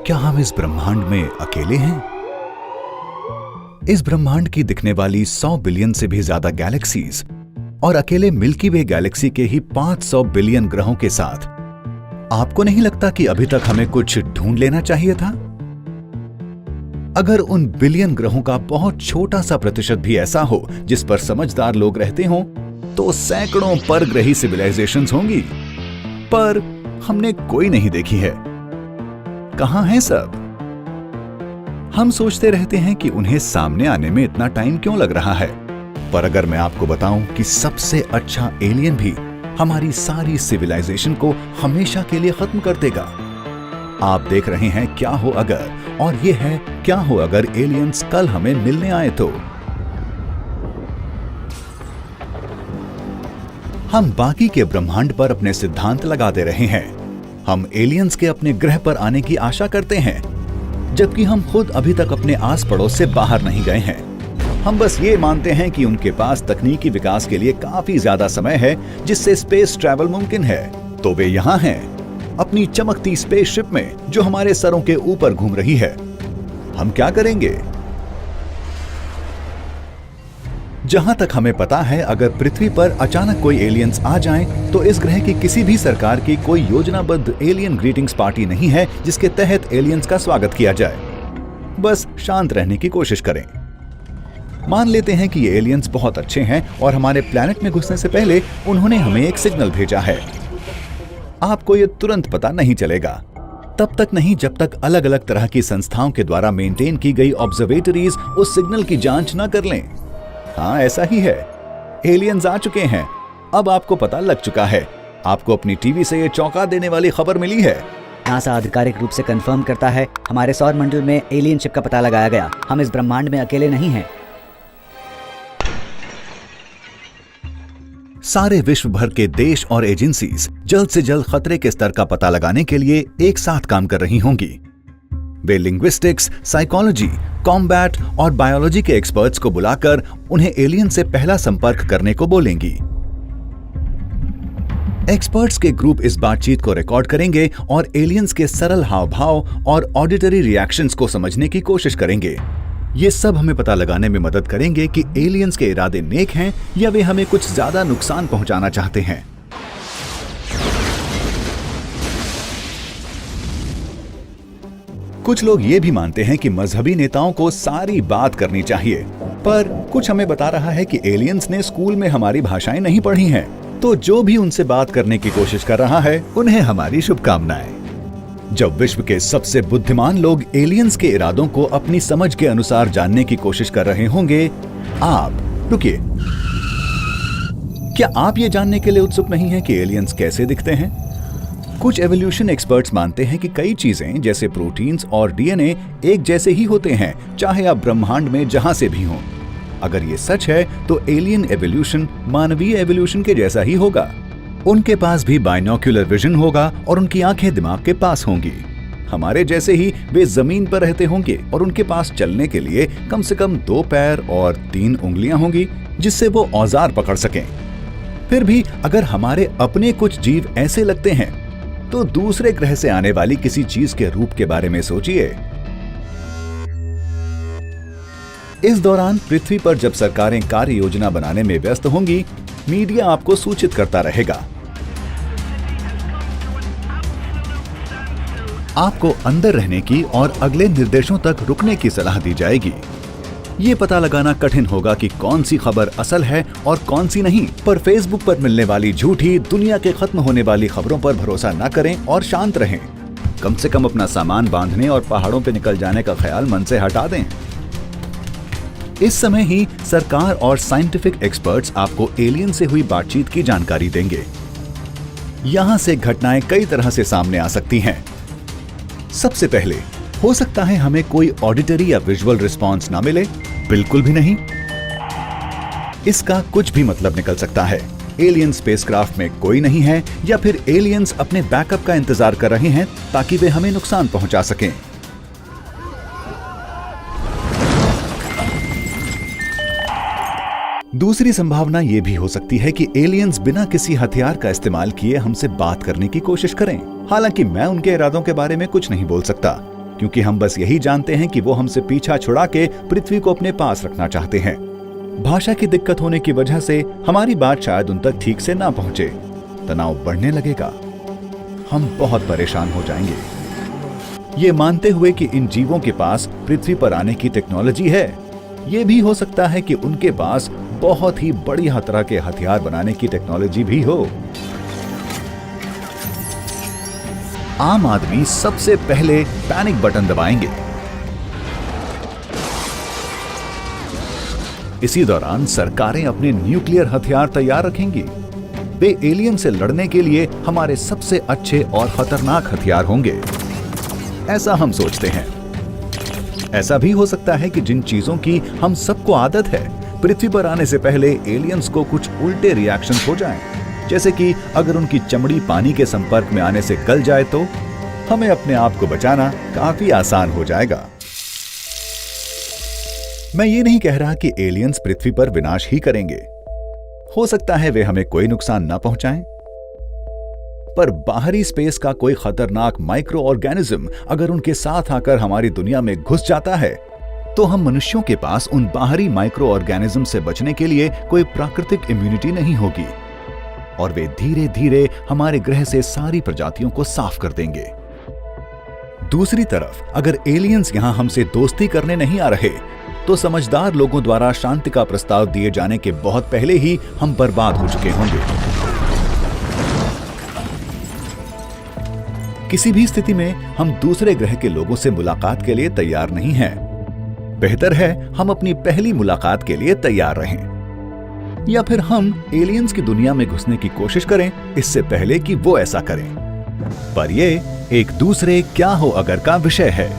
क्या हम इस ब्रह्मांड में अकेले हैं? इस ब्रह्मांड की दिखने वाली 100 बिलियन से भी ज्यादा गैलेक्सीज और अकेले मिल्की वे गैलेक्सी के ही 500 बिलियन ग्रहों के साथ आपको नहीं लगता कि अभी तक हमें कुछ ढूंढ लेना चाहिए था? अगर उन बिलियन ग्रहों का बहुत छोटा सा प्रतिशत भी ऐसा हो जिस पर समझदार लोग रहते हों, तो सैकड़ों परग्रही सिविलाइजेशंस होंगी, पर हमने कोई नहीं देखी है। कहां है सब? हम सोचते रहते हैं कि उन्हें सामने आने में इतना टाइम क्यों लग रहा है, पर अगर मैं आपको बताऊं कि सबसे अच्छा एलियन भी हमारी सारी सिविलाइजेशन को हमेशा के लिए खत्म कर देगा। आप देख रहे हैं क्या हो अगर, और ये है क्या हो अगर एलियंस कल हमें मिलने आए तो। हम बाकी के ब्रह्मांड पर अपने सिद्धांत लगाते रहे हैं। हम एलियंस के अपने ग्रह पर आने की आशा करते हैं, जबकि हम खुद अभी तक अपने आस पड़ोस से बाहर नहीं गए हैं। हम बस ये मानते हैं कि उनके पास तकनीकी विकास के लिए काफी ज्यादा समय है जिससे स्पेस ट्रैवल मुमकिन है, तो वे यहाँ हैं अपनी चमकती स्पेसशिप में जो हमारे सरों के ऊपर घूम रही है। हम क्या करेंगे? जहां तक हमें पता है, अगर पृथ्वी पर अचानक कोई एलियंस आ जाएं, तो इस ग्रह की किसी भी सरकार की कोई योजनाबद्ध एलियन ग्रीटिंग्स पार्टी नहीं है जिसके तहत एलियंस का स्वागत किया जाए। बस शांत रहने की कोशिश करें। मान लेते हैं कि ये एलियंस बहुत अच्छे हैं और हमारे प्लैनेट में घुसने से पहले उन्होंने हमें एक सिग्नल भेजा है। आपको ये तुरंत पता नहीं चलेगा, तब तक नहीं जब तक अलग अलग तरह की संस्थाओं के द्वारा मेंटेन की गई ऑब्जर्वेटरीज उस सिग्नल की जांच न कर लें। हाँ, ऐसा ही है। एलियंस आ चुके हैं। अब आपको पता लग चुका है। आपको अपनी टीवी से ये चौंका देने वाली खबर मिली है। नासा आधिकारिक रूप से कंफर्म करता है, हमारे सौर मंडल में एलियन शिप का पता लगाया गया। हम इस ब्रह्मांड में अकेले नहीं हैं। सारे विश्व भर के देश और एजेंसीज जल्द से जल्द खतरे के स्तर का पता लगाने के लिए एक साथ काम कर रही होंगी। वे लिंग्विस्टिक्स, साइकोलॉजी, कॉम्बैट और बायोलॉजी के एक्सपर्ट्स को बुलाकर उन्हें एलियन से पहला संपर्क करने को बोलेंगी। एक्सपर्ट्स के ग्रुप इस बातचीत को रिकॉर्ड करेंगे और एलियंस के सरल हाव भाव और ऑडिटरी रिएक्शंस को समझने की कोशिश करेंगे। ये सब हमें पता लगाने में मदद करेंगे कि एलियंस के इरादे नेक हैं या वे हमें कुछ ज्यादा नुकसान पहुंचाना चाहते हैं। कुछ लोग ये भी मानते हैं कि मजहबी नेताओं को सारी बात करनी चाहिए, पर कुछ हमें बता रहा है कि एलियंस ने स्कूल में हमारी भाषाएं नहीं पढ़ी हैं, तो जो भी उनसे बात करने की कोशिश कर रहा है, उन्हें हमारी शुभकामनाएं। जब विश्व के सबसे बुद्धिमान लोग एलियंस के इरादों को अपनी समझ के अनुसार जानने की कोशिश कर रहे होंगे, आप रुकिए। क्या आप ये जानने के लिए उत्सुक नहीं हैं कि एलियंस कैसे दिखते हैं? कुछ एवोल्यूशन एक्सपर्ट्स मानते हैं कि कई चीजें जैसे प्रोटीन्स और डीएनए एक जैसे ही होते हैं, चाहे आप ब्रह्मांड में जहां से भी हों। अगर ये सच है तो एलियन एवोल्यूशन मानवीय एवोल्यूशन के जैसा ही होगा। उनके पास भी बाइनोक्यूलर विजन होगा और उनकी आंखें दिमाग के पास होंगी। हमारे जैसे ही वे जमीन पर रहते होंगे और उनके पास चलने के लिए कम से कम 2 पैर और 3 उंगलियां होंगी जिससे वो औजार पकड़ सकें। फिर भी अगर हमारे अपने कुछ जीव ऐसे लगते हैं, तो दूसरे ग्रह से आने वाली किसी चीज के रूप के बारे में सोचिए। इस दौरान पृथ्वी पर जब सरकारें कार्य योजना बनाने में व्यस्त होंगी, मीडिया आपको सूचित करता रहेगा। आपको अंदर रहने की और अगले निर्देशों तक रुकने की सलाह दी जाएगी। ये पता लगाना कठिन होगा कि कौन सी खबर असल है और कौन सी नहीं, पर फेसबुक पर मिलने वाली झूठी, दुनिया के खत्म होने वाली खबरों पर भरोसा न करें और शांत रहें। कम से कम अपना सामान बांधने और पहाड़ों पर निकल जाने का ख्याल मन से हटा दें। इस समय ही सरकार और साइंटिफिक एक्सपर्ट्स आपको एलियन से हुई बातचीत की जानकारी देंगे। यहां से घटनाएं कई तरह से सामने आ सकती हैं। सबसे पहले हो सकता है हमें कोई ऑडिटरी या विजुअल रिस्पॉन्स ना मिले, बिल्कुल भी नहीं। इसका कुछ भी मतलब निकल सकता है। एलियन स्पेसक्राफ्ट में कोई नहीं है, या फिर एलियंस अपने बैकअप का इंतजार कर रहे हैं ताकि वे हमें नुकसान पहुंचा सकें। दूसरी संभावना यह भी हो सकती है कि एलियंस बिना किसी हथियार का इस्तेमाल किए हमसे बात करने की कोशिश करें। हालांकि मैं उनके इरादों के बारे में कुछ नहीं बोल सकता। क्योंकि हम बस यही जानते हैं कि वो हमसे पीछा छुड़ा के पृथ्वी को अपने पास रखना चाहते हैं। भाषा की दिक्कत होने की वजह से हमारी बात शायद उन तक ठीक से ना पहुंचे। तनाव बढ़ने लगेगा, हम बहुत परेशान हो जाएंगे। ये मानते हुए कि इन जीवों के पास पृथ्वी पर आने की टेक्नोलॉजी है, ये भी हो सकता है कि उनके पास बहुत ही बढ़िया तरह के हथियार बनाने की टेक्नोलॉजी भी हो। आम आदमी सबसे पहले पैनिक बटन दबाएंगे। इसी दौरान सरकारें अपने न्यूक्लियर हथियार तैयार रखेंगी। वे एलियन से लड़ने के लिए हमारे सबसे अच्छे और खतरनाक हथियार होंगे, ऐसा हम सोचते हैं। ऐसा भी हो सकता है कि जिन चीजों की हम सबको आदत है, पृथ्वी पर आने से पहले एलियंस को कुछ उल्टे रिएक्शन हो जाएं। जैसे कि अगर उनकी चमड़ी पानी के संपर्क में आने से गल जाए तो हमें अपने आप को बचाना काफी आसान हो जाएगा। मैं ये नहीं कह रहा कि एलियंस पृथ्वी पर विनाश ही करेंगे। हो सकता है वे हमें कोई नुकसान न पहुंचाएं, पर बाहरी स्पेस का कोई खतरनाक माइक्रो ऑर्गेनिज्म अगर उनके साथ आकर हमारी दुनिया में घुस जाता है, तो हम मनुष्यों के पास उन बाहरी माइक्रो ऑर्गेनिज्म से बचने के लिए कोई प्राकृतिक इम्यूनिटी नहीं होगी और वे धीरे धीरे हमारे ग्रह से सारी प्रजातियों को साफ कर देंगे। दूसरी तरफ अगर एलियंस यहां हमसे दोस्ती करने नहीं आ रहे, तो समझदार लोगों द्वारा शांति का प्रस्ताव दिए जाने के बहुत पहले ही हम बर्बाद हो चुके होंगे। किसी भी स्थिति में हम दूसरे ग्रह के लोगों से मुलाकात के लिए तैयार नहीं हैं। बेहतर है हम अपनी पहली मुलाकात के लिए तैयार रहें, या फिर हम एलियंस की दुनिया में घुसने की कोशिश करें इससे पहले कि वो ऐसा करें। पर ये एक दूसरे क्या हो अगर का विषय है।